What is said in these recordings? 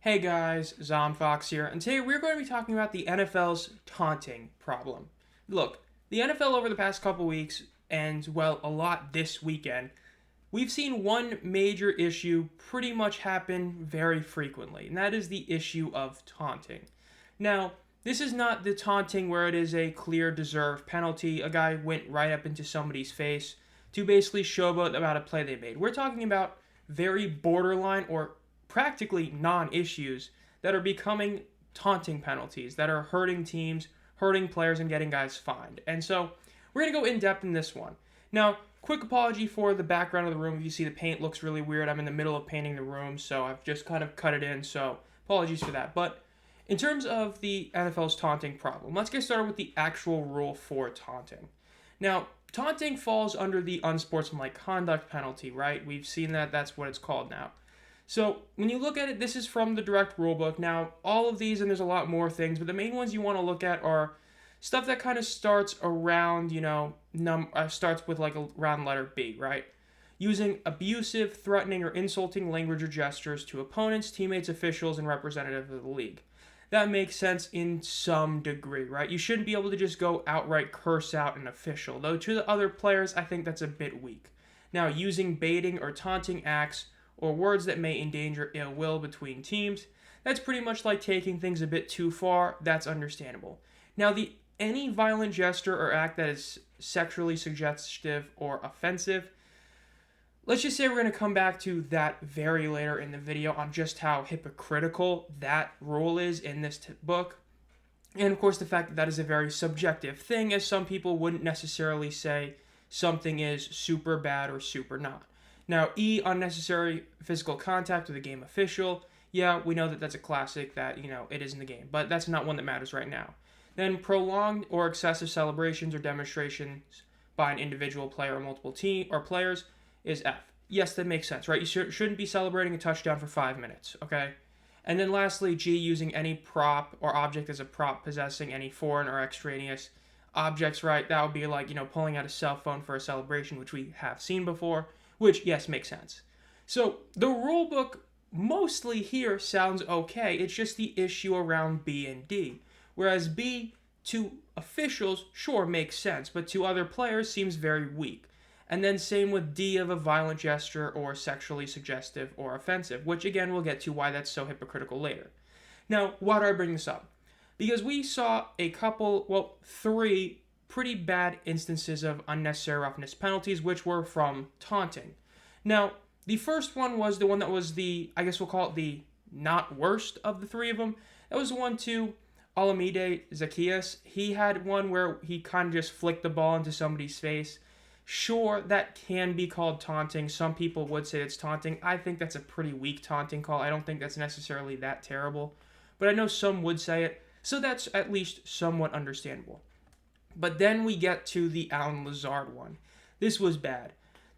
Hey guys, Fox here, and today we're going to be talking about the NFL's taunting problem. Look, the NFL over the past couple weeks, and well, a lot this weekend, we've seen one major issue pretty much happen very frequently, and that is the issue of taunting. Now, this is not the taunting where it is a clear deserved penalty. A guy went right up into somebody's face to basically showboat about a play they made. We're talking about very borderline or practically non-issues that are becoming taunting penalties that are hurting teams, hurting players, and getting guys fined. And so we're going to go in depth in this one. Now, quick apology for the background of the room. If you see the paint looks really weird, I'm in the middle of painting the room, so I've just kind of cut it in, so apologies for that. But in terms of the NFL's taunting problem, let's get started with the actual rule for taunting. Now, taunting falls under the unsportsmanlike conduct penalty, right? We've seen that, that's what it's called now. So when you look at it, this is from the direct rulebook. Now, all of these, and there's a lot more things, but the main ones you want to look at are stuff that kind of starts around, starts with like a round letter B, right? Using abusive, threatening, or insulting language or gestures to opponents, teammates, officials, and representatives of the league. That makes sense in some degree, right? You shouldn't be able to just go outright curse out an official, though to the other players, I think that's a bit weak. Now, using baiting or taunting acts or words that may endanger ill will between teams, that's pretty much like taking things a bit too far. That's understandable. Now, any violent gesture or act that is sexually suggestive or offensive, let's just say we're going to come back to that very later in the video on just how hypocritical that rule is in this book. And of course, the fact that that is a very subjective thing, as some people wouldn't necessarily say something is super bad or super not. Now, E, unnecessary physical contact with a game official. Yeah, we know that that's a classic that, it is in the game, but that's not one that matters right now. Then prolonged or excessive celebrations or demonstrations by an individual player or multiple team or players is F. Yes, that makes sense, right? You shouldn't be celebrating a touchdown for 5 minutes, okay? And then lastly, G, using any prop or object as a prop, possessing any foreign or extraneous objects, right? That would be like, pulling out a cell phone for a celebration, which we have seen before. Which, yes, makes sense. So, the rule book mostly here sounds okay. It's just the issue around B and D. Whereas B, to officials, sure, makes sense, but to other players seems very weak. And then same with D of a violent gesture or sexually suggestive or offensive, which again, we'll get to why that's so hypocritical later. Now, why do I bring this up? Because we saw three pretty bad instances of unnecessary roughness penalties, which were from taunting. Now, the first one was the one that was I guess we'll call it the not worst of the three of them. That was the one to Alameda Zacchaeus. He had one where he kind of just flicked the ball into somebody's face. Sure, that can be called taunting. Some people would say it's taunting. I think that's a pretty weak taunting call. I don't think that's necessarily that terrible. But I know some would say it, so that's at least somewhat understandable. But then we get to the Allen Lazard one. This was bad.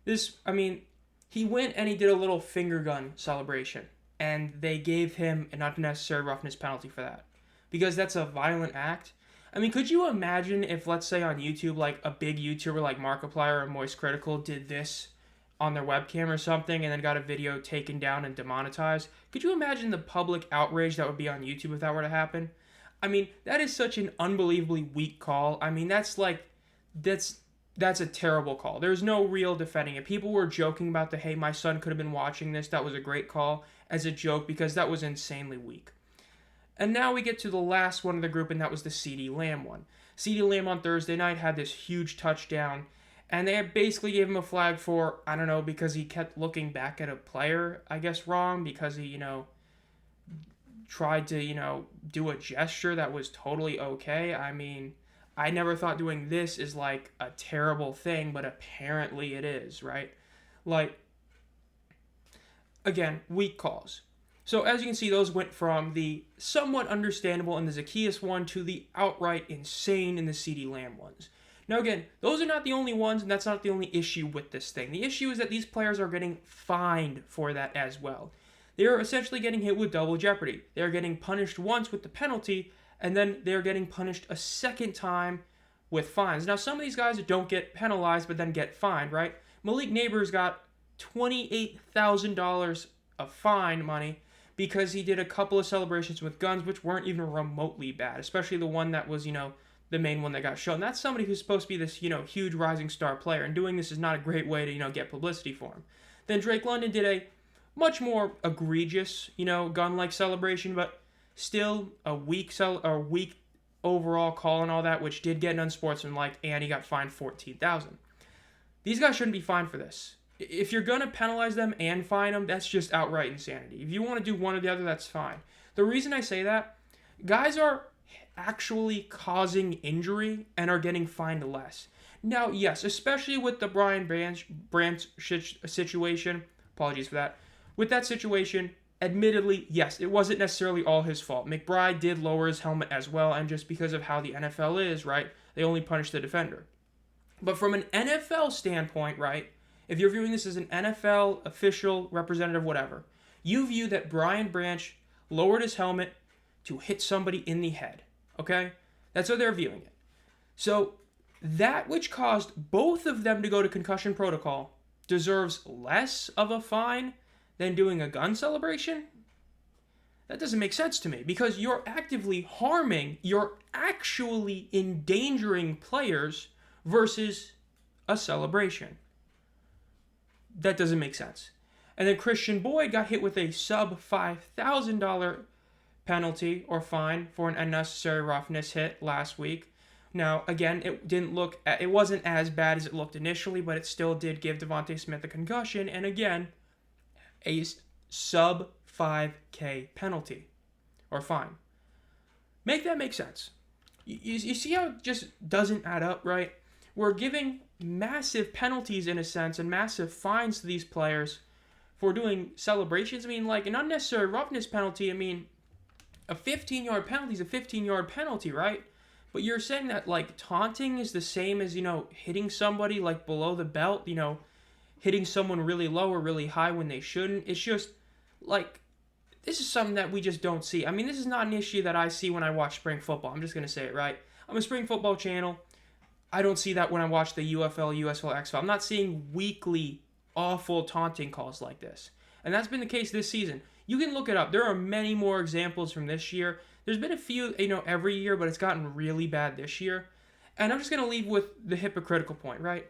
He went and he did a little finger gun celebration. And they gave him an unnecessary roughness penalty for that. Because that's a violent act. Could you imagine if, let's say on YouTube, like a big YouTuber like Markiplier or Moist Critical did this on their webcam or something and then got a video taken down and demonetized? Could you imagine the public outrage that would be on YouTube if that were to happen? That is such an unbelievably weak call. That's a terrible call. There's no real defending it. People were joking about hey, my son could have been watching this. That was a great call as a joke because that was insanely weak. And now we get to the last one of the group, and that was the CeeDee Lamb one. CeeDee Lamb on Thursday night had this huge touchdown, and they basically gave him a flag for, I don't know, because he kept looking back at a player, I guess, wrong, because he, tried to, do a gesture that was totally okay. I never thought doing this is like a terrible thing, but apparently it is, right? Again, weak calls. So as you can see, those went from the somewhat understandable in the Zacchaeus one to the outright insane in the CeeDee Lamb ones. Now again, those are not the only ones, and that's not the only issue with this thing. The issue is that these players are getting fined for that as well. They are essentially getting hit with double jeopardy. They are getting punished once with the penalty, and then they are getting punished a second time with fines. Now, some of these guys don't get penalized, but then get fined, right? Malik Neighbors got $28,000 of fine money, because he did a couple of celebrations with guns which weren't even remotely bad, especially the one that was, the main one that got shown. That's somebody who's supposed to be this, huge rising star player, and doing this is not a great way to, get publicity for him. Then Drake London did a much more egregious, gun-like celebration, but still a weak overall call and all that, which did get unsportsmanlike, and he got fined $14,000. These guys shouldn't be fined for this. If you're going to penalize them and fine them, that's just outright insanity. If you want to do one or the other, that's fine. The reason I say that, guys are actually causing injury and are getting fined less. Now, yes, especially with the Brian Branch situation, apologies for that, with that situation, admittedly, yes, it wasn't necessarily all his fault. McBride did lower his helmet as well, and just because of how the NFL is, right, they only punish the defender. But from an NFL standpoint, right, if you're viewing this as an NFL official, representative, whatever, you view that Brian Branch lowered his helmet to hit somebody in the head, okay? That's how they're viewing it. So that which caused both of them to go to concussion protocol deserves less of a fine than doing a gun celebration? That doesn't make sense to me, because you're actively harming, you're actually endangering players versus a celebration. That doesn't make sense. And then Christian Boyd got hit with a sub $5,000 penalty or fine for an unnecessary roughness hit last week. Now, again, it wasn't as bad as it looked initially, but it still did give Devontae Smith a concussion, and again, a sub $5K penalty or fine. Make that make sense. You see how it just doesn't add up, right? We're giving massive penalties in a sense and massive fines to these players for doing celebrations. I mean, like an unnecessary roughness penalty, I mean, a 15-yard penalty is a 15-yard penalty, right? But you're saying that, like, taunting is the same as, hitting somebody, like, below the belt, hitting someone really low or really high when they shouldn't. It's just, like, this is something that we just don't see. I mean, this is not an issue that I see when I watch spring football. I'm just going to say it, right? I'm a spring football channel. I don't see that when I watch the UFL, USFL, XFL. I'm not seeing weekly awful taunting calls like this. And that's been the case this season. You can look it up. There are many more examples from this year. There's been a few, every year, but it's gotten really bad this year. And I'm just going to leave with the hypocritical point, right?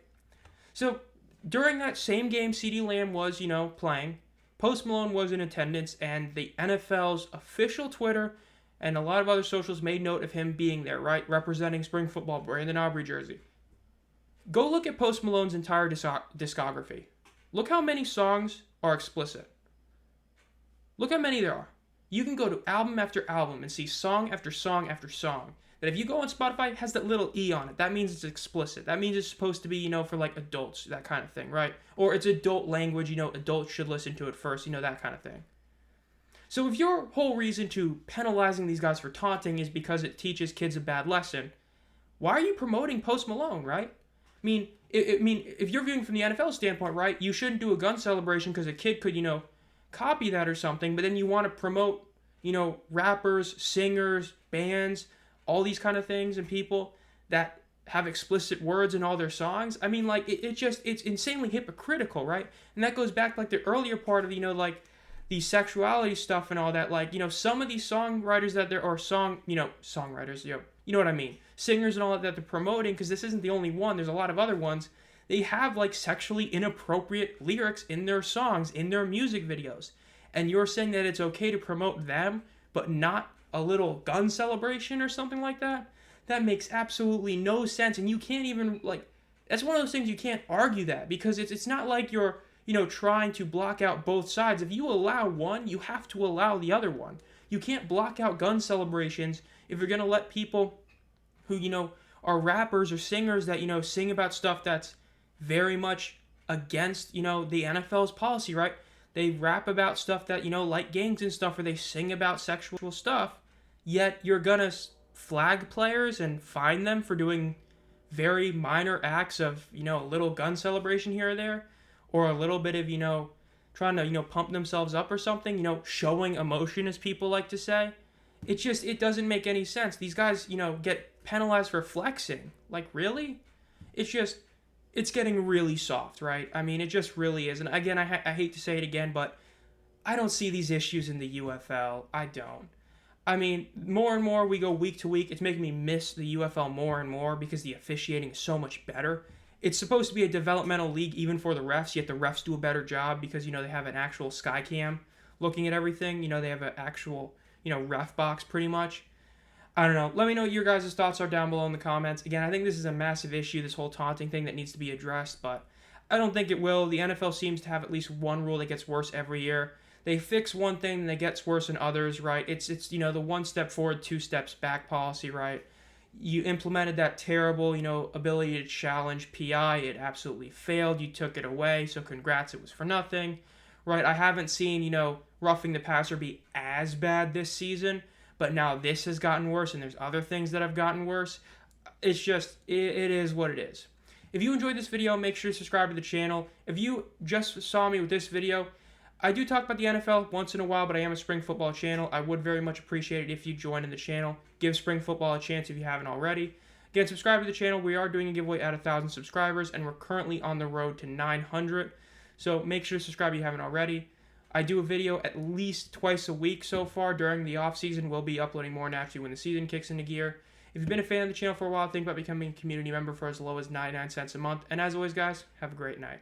So, during that same game CeeDee Lamb was, playing, Post Malone was in attendance, and the NFL's official Twitter and a lot of other socials made note of him being there, right? Representing spring football, wearing the Aubrey jersey. Go look at Post Malone's entire discography. Look how many songs are explicit. Look how many there are. You can go to album after album and see song after song after song. That if you go on Spotify, it has that little E on it. That means it's explicit. That means it's supposed to be, for like adults, that kind of thing, right? Or it's adult language, adults should listen to it first, that kind of thing. So if your whole reason to penalizing these guys for taunting is because it teaches kids a bad lesson, why are you promoting Post Malone, right? I mean, if you're viewing from the NFL standpoint, right, you shouldn't do a gun celebration because a kid could, copy that or something, but then you want to promote, rappers, singers, bands, all these kind of things and people that have explicit words in all their songs. I mean, like, it's insanely hypocritical, right? And that goes back, like, the earlier part of, the sexuality stuff and all that. Like, some of these songwriters that there are songwriters, you know what I mean? Singers and all that they're promoting, because this isn't the only one. There's a lot of other ones. They have, like, sexually inappropriate lyrics in their songs, in their music videos. And you're saying that it's okay to promote them, but not a little gun celebration or something like that? That makes absolutely no sense. And you can't even, like, that's one of those things you can't argue that, because it's not like you're, trying to block out both sides. If you allow one, you have to allow the other one. You can't block out gun celebrations if you're going to let people who, are rappers or singers that, sing about stuff that's very much against, the NFL's policy, right? They rap about stuff that, like gangs and stuff, or they sing about sexual stuff, yet you're going to flag players and fine them for doing very minor acts of, a little gun celebration here or there, or a little bit of, trying to, pump themselves up or something, showing emotion, as people like to say. It doesn't make any sense. These guys, get penalized for flexing. Like, really? It's getting really soft, right? I mean, it just really is. And again, I hate to say it again, but I don't see these issues in the UFL. I don't. I mean, more and more we go week to week. It's making me miss the UFL more and more because the officiating is so much better. It's supposed to be a developmental league even for the refs, yet the refs do a better job because, they have an actual sky cam looking at everything. They have an actual, ref box pretty much. I don't know. Let me know what your guys' thoughts are down below in the comments. Again, I think this is a massive issue, this whole taunting thing that needs to be addressed, but I don't think it will. The NFL seems to have at least one rule that gets worse every year. They fix one thing and it gets worse in others, right? It's the one step forward, two steps back policy, right? You implemented that terrible, ability to challenge PI. It absolutely failed. You took it away, so congrats, it was for nothing, right? I haven't seen, roughing the passer be as bad this season, but now this has gotten worse and there's other things that have gotten worse. It's just, it is what it is. If you enjoyed this video, make sure to subscribe to the channel. If you just saw me with this video, I do talk about the NFL once in a while, but I am a spring football channel. I would very much appreciate it if you join in the channel. Give spring football a chance if you haven't already. Again, subscribe to the channel. We are doing a giveaway at 1,000 subscribers, and we're currently on the road to 900. So make sure to subscribe if you haven't already. I do a video at least twice a week so far during the off season. We'll be uploading more naturally when the season kicks into gear. If you've been a fan of the channel for a while, think about becoming a community member for as low as 99 cents a month. And as always, guys, have a great night.